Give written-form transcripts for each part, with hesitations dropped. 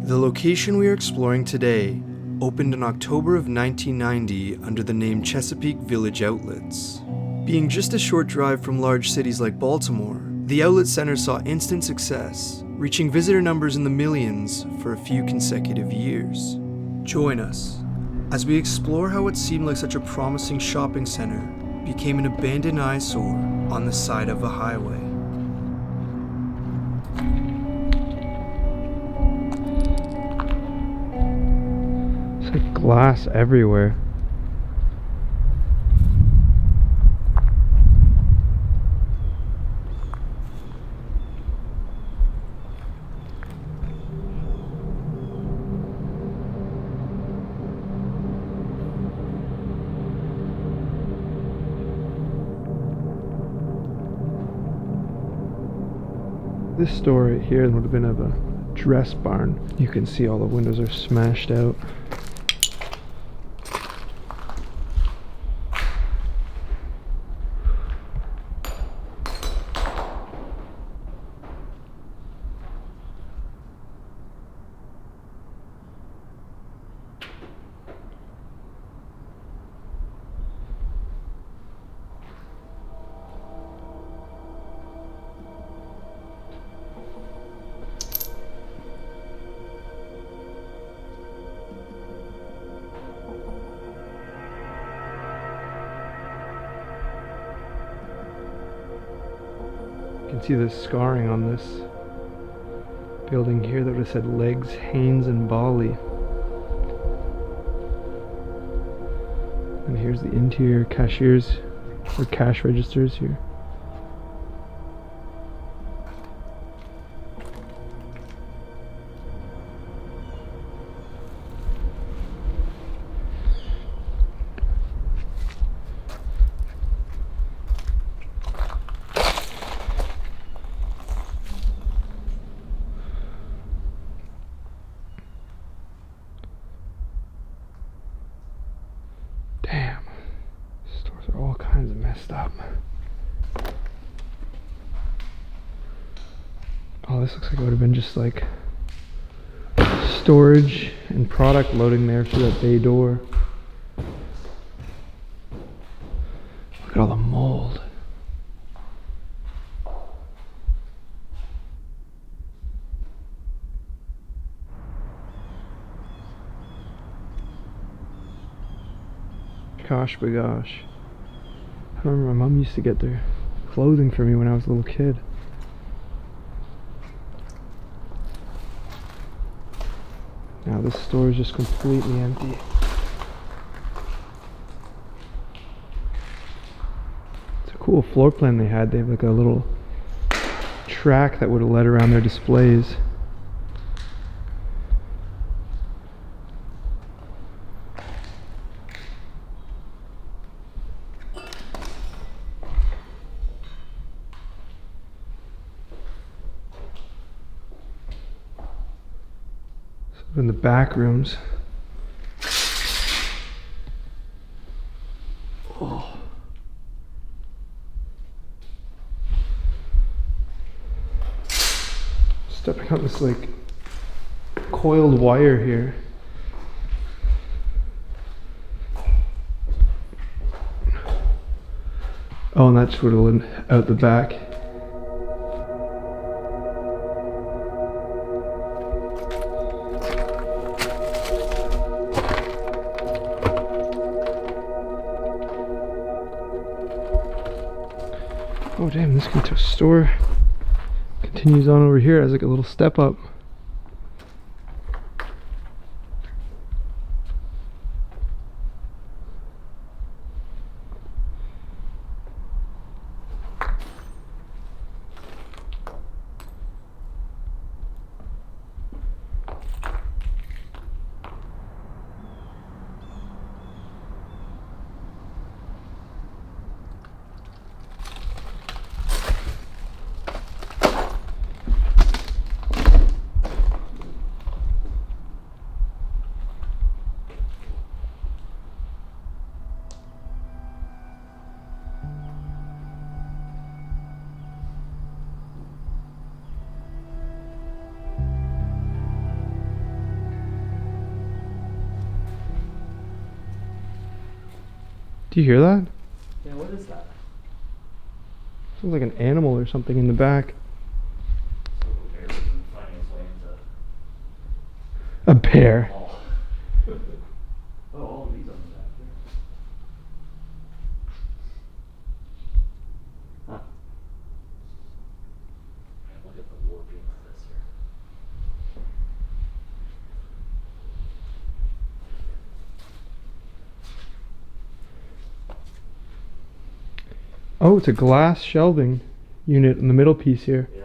The location we are exploring today opened in October of 1990 under the name Chesapeake Village Outlets. Being just a short drive from large cities like Baltimore, the outlet center saw instant success, reaching visitor numbers in the millions for a few consecutive years. Join us as we explore how what seemed like such a promising shopping center became an abandoned eyesore on the side of a highway. It's like glass everywhere. This store right here would have been of a dress barn. You can see all the windows are smashed out. You can see the scarring on this building here that would have said Legs, Haynes, and Bali. And here's the interior cashiers or cash registers here. Damn, stores are all kinds of messed up. Oh, this looks like it would have been just like storage and product loading there through that bay door. Look at all the mold. Gosh bagosh. I remember my mom used to get their clothing for me when I was a little kid. Now this store is just completely empty. It's a cool floor plan they had. They have like a little track that would have led around their displays. In the back rooms. Oh. Stepping on this like coiled wire here. Oh, and that's what went out the back. Oh damn, this store continues on over here as like a little step up. Do you hear that? Yeah, what is that? Sounds like an animal or something in the back. So the bear has been finding its way into A bear. the wall. Oh, all of these on the back here. Huh. Look at the warping of this here. Oh, it's a glass shelving unit in the middle piece here. Yeah.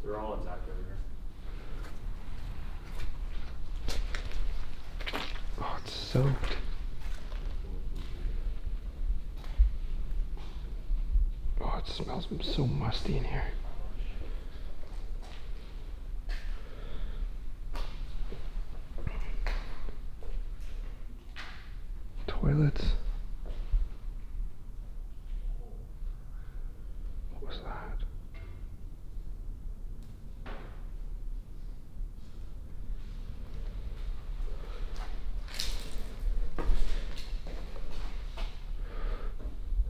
They're all intact over here. Oh, it's soaked. Oh, it smells so musty in here. Toilets. What was that?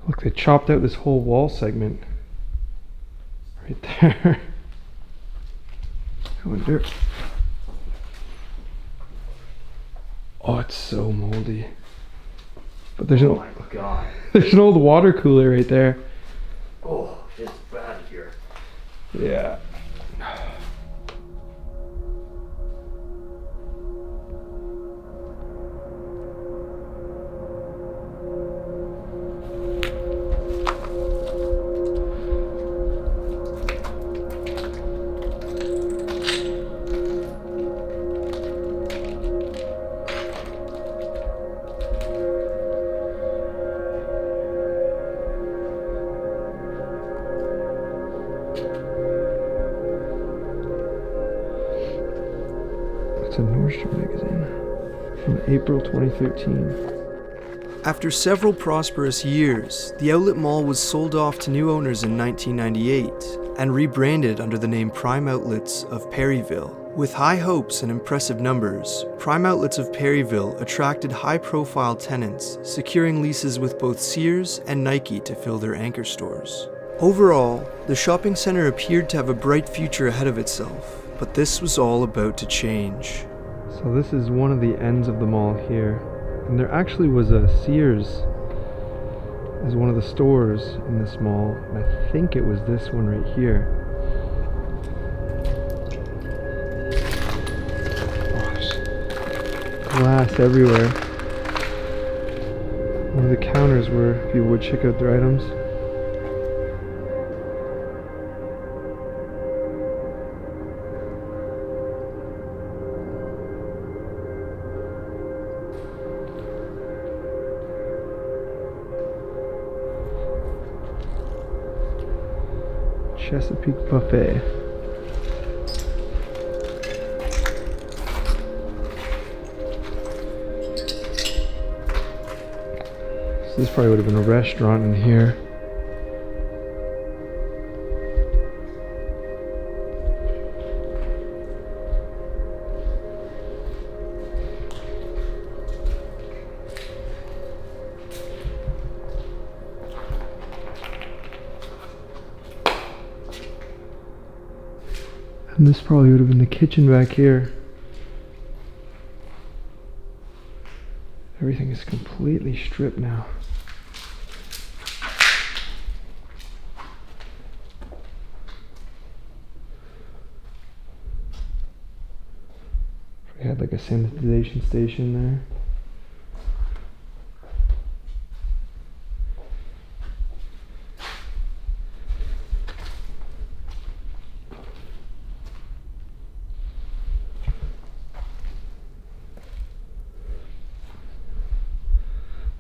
Look, they chopped out this whole wall segment. Right there. I wonder. Oh, it's so moldy. But there's Oh my god. there's an old water cooler right there. Oh, it's bad here. Yeah. It's a Nordstrom magazine from April 2013. After several prosperous years, the outlet mall was sold off to new owners in 1998 and rebranded under the name Prime Outlets of Perryville. With high hopes and impressive numbers, Prime Outlets of Perryville attracted high-profile tenants, securing leases with both Sears and Nike to fill their anchor stores. Overall, the shopping center appeared to have a bright future ahead of itself, but this was all about to change. So this is one of the ends of the mall here. And there actually was a Sears as one of the stores in this mall. And I think it was this one right here. Gosh. Glass everywhere. One of the counters where people would check out their items. Chesapeake Buffet. So this probably would have been a restaurant in here. And this probably would have been the kitchen back here. Everything is completely stripped now. We had like a sanitization station there.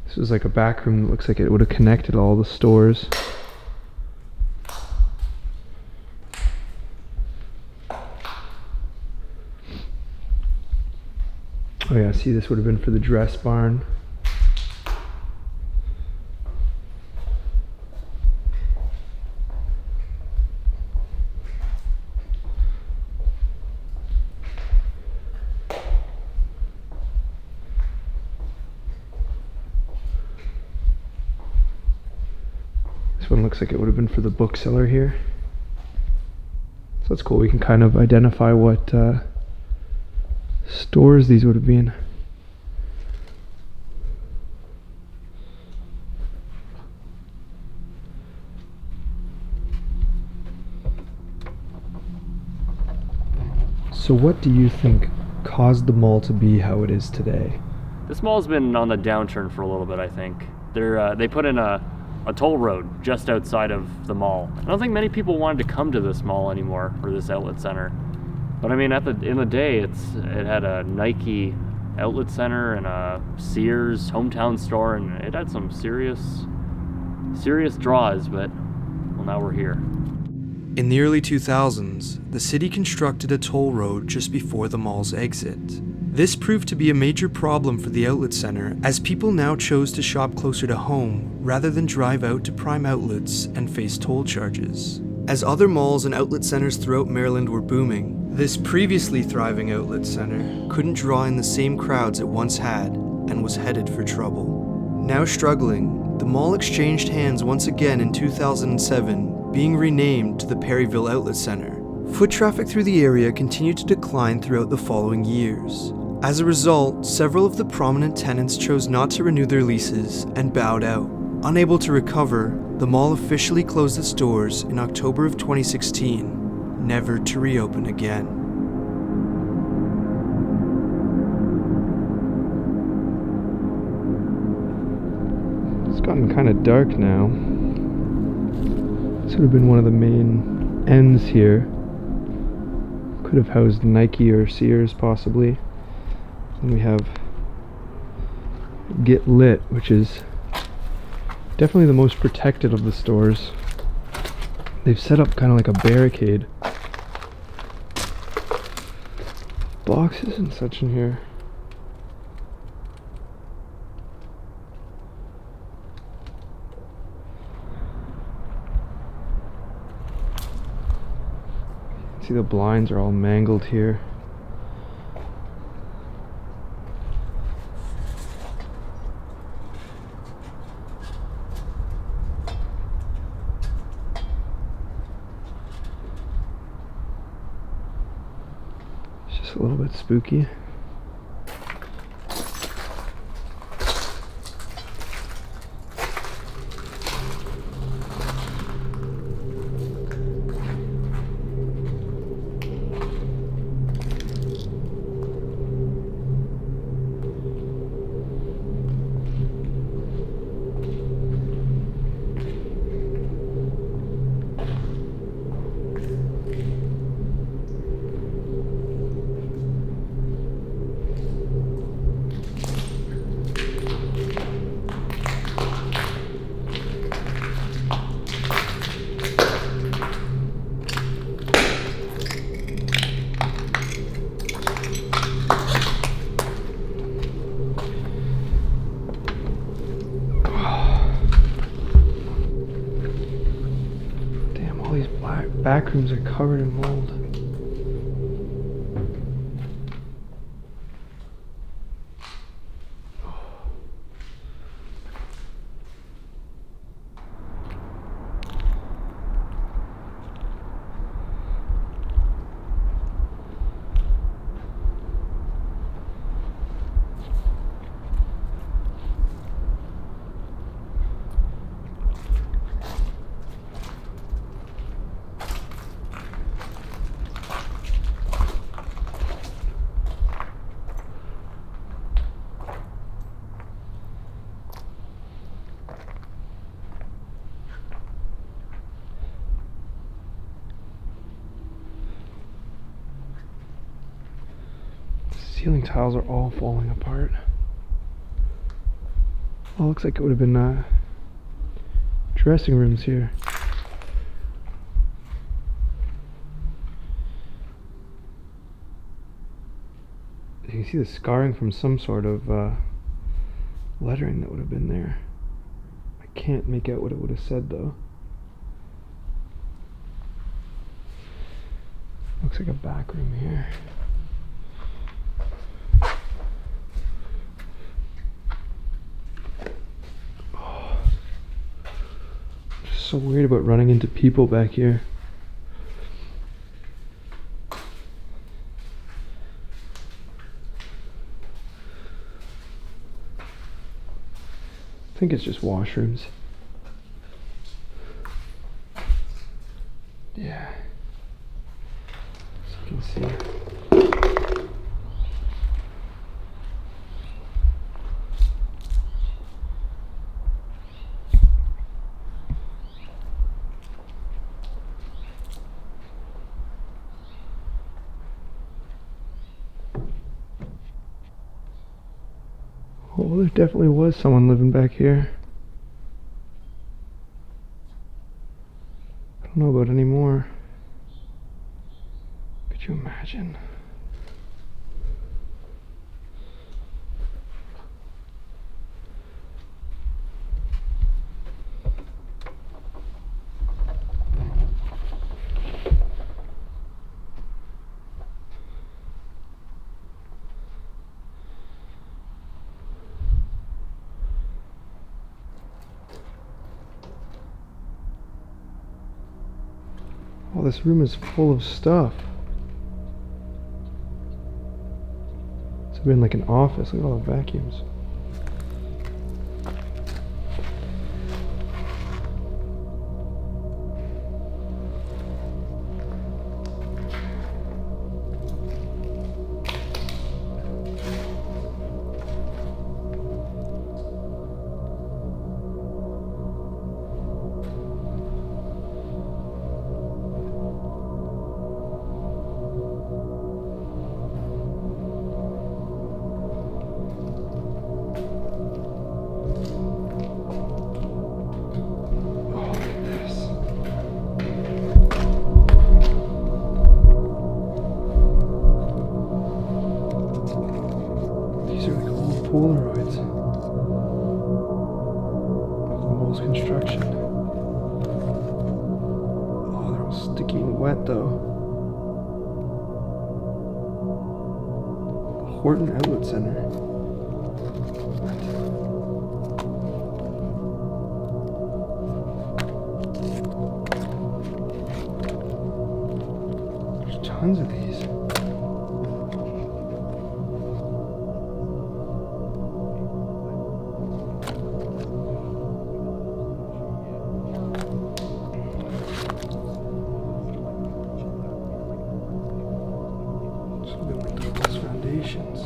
This was like a back room that looks like it would have connected all the stores. Oh yeah, see, this would have been for the dress barn. one looks like it would have been for the bookseller here. So that's cool. We can kind of identify what stores these would have been. So what do you think caused the mall to be how it is today? This mall's been on the downturn for a little bit, I think. They put in a toll road just outside of the mall. I don't think many people wanted to come to this mall anymore, or this outlet center. But I mean, in the day, it had a Nike outlet center and a Sears hometown store, and it had some serious draws, but well, now we're here. In the early 2000s, the city constructed a toll road just before the mall's exit. This proved to be a major problem for the outlet center, as people now chose to shop closer to home rather than drive out to prime outlets and face toll charges. As other malls and outlet centers throughout Maryland were booming, this previously thriving outlet center couldn't draw in the same crowds it once had and was headed for trouble. Now struggling, the mall exchanged hands once again in 2007, being renamed to the Perryville Outlet Center. Foot traffic through the area continued to decline throughout the following years. As a result, several of the prominent tenants chose not to renew their leases and bowed out. Unable to recover, the mall officially closed its doors in October of 2016, never to reopen again. It's gotten kind of dark now. This would have been one of the main ends here. Could have housed Nike or Sears possibly. Then we have Get Lit, which is definitely the most protected of the stores. They've set up kind of like a barricade. Boxes and such in here. See, the blinds are all mangled here. It's just a little bit spooky. Back rooms are covered in mold. Ceiling tiles are all falling apart. Oh, looks like it would have been dressing rooms here. You can see the scarring from some sort of lettering that would have been there. I can't make out what it would have said though. Looks like a back room here. So worried about running into people back here. I think it's just washrooms. Yeah. As you can see. Oh, there definitely was someone living back here. I don't know about anymore. Could you imagine? Oh, this room is full of stuff. It's been like an office. Look at all the vacuums. Polaroids of the mole's construction. Oh, they're all sticky and wet though. The Horton Outlet Center. There's tons of these. Foundations.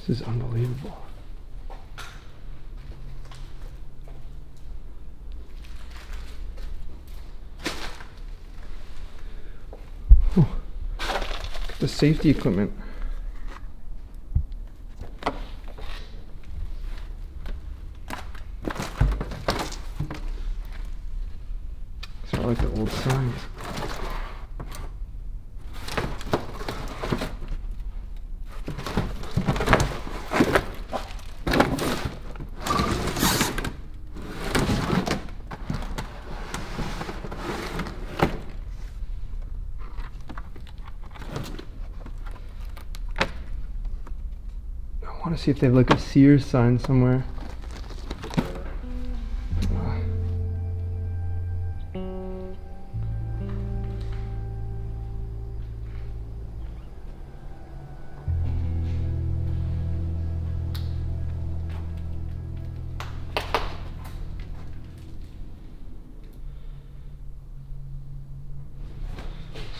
This is unbelievable. Oh, look at the safety equipment. These are like the old signs. I want to see if they have like a Sears sign somewhere.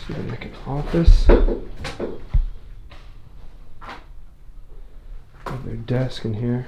So they make an office. Their desk in here.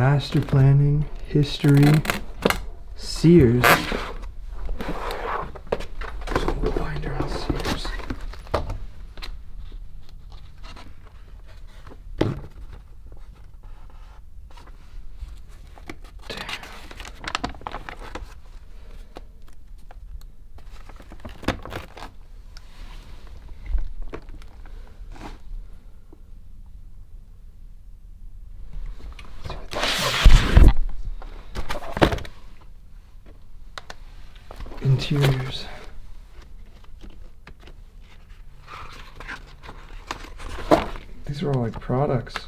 Disaster planning, history, Sears. We'll find her on Sears. Interiors. These are all like products.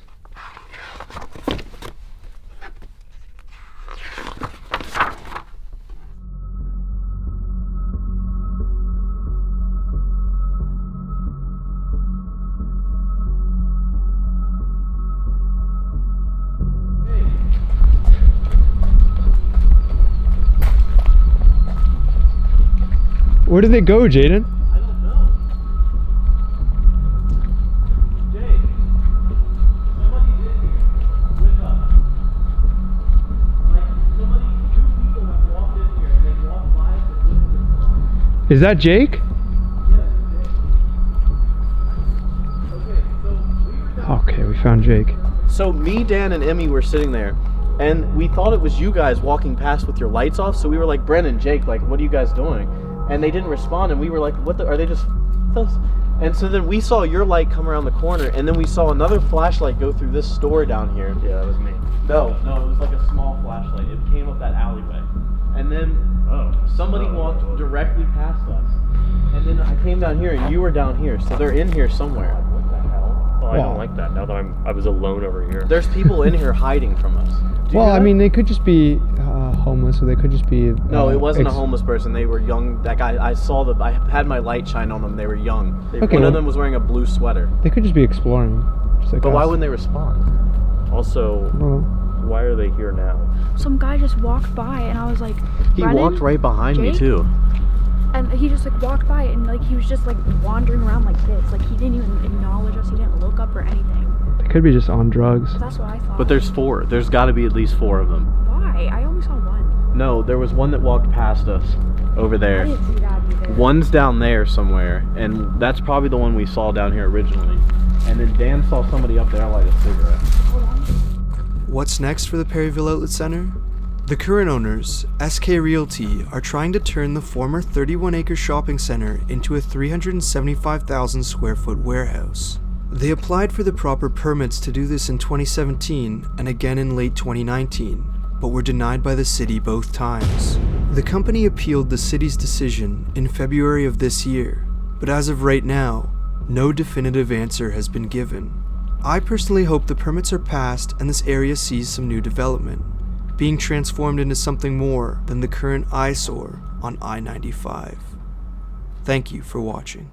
Where did they go, Jaden? I don't know. Jay, somebody's in here with us. Like, two people have walked in here and they walked by us and looked at this. Is that Jake? Yes, Jay. Okay, so we were down. Okay, we found Jake. So me, Dan, and Emmy were sitting there, and we thought it was you guys walking past with your lights off. So we were like, Brennan, Jake, like, what are you guys doing? And they didn't respond, and we were like, what the, are they just us? And so then we saw your light come around the corner, and then we saw another flashlight go through this store down here. Yeah, that was me. No, it was like a small flashlight. It came up that alleyway. And then somebody walked directly past us. And then I came down here, and you were down here, so they're in here somewhere. What the hell? Oh, I Well- don't like that. Now that I was alone over here. There's people in here hiding from us. Do you Well, know I that? mean, they could just be homeless, or they could just be. No, it wasn't a homeless person. They were young. That guy, I had my light shine on them. They were young. Okay, One well- of them was wearing a blue sweater. They could just be exploring. Just like But why us. wouldn't they respond? Also, Well, why are they here now? Some guy just walked by and I was like, He Brennan? walked right behind me Jake? too. And he just like walked by and like he was just like wandering around like this. Like he didn't even acknowledge us. He didn't look up or anything. they could be just on drugs. That's what I thought. But there's four. There's got to be at least four of them. Why? I only saw one. No, there was one that walked past us over I there. didn't see that either. One's down there somewhere, and that's probably the one we saw down here originally. And then Dan saw somebody up there light a cigarette. What's next for the Perryville Outlet Center? The current owners, SK Realty, are trying to turn the former 31-acre shopping center into a 375,000 square foot warehouse. They applied for the proper permits to do this in 2017 and again in late 2019, but were denied by the city both times. The company appealed the city's decision in February of this year, but as of right now, no definitive answer has been given. I personally hope the permits are passed and this area sees some new development, being transformed into something more than the current eyesore on I-95. Thank you for watching.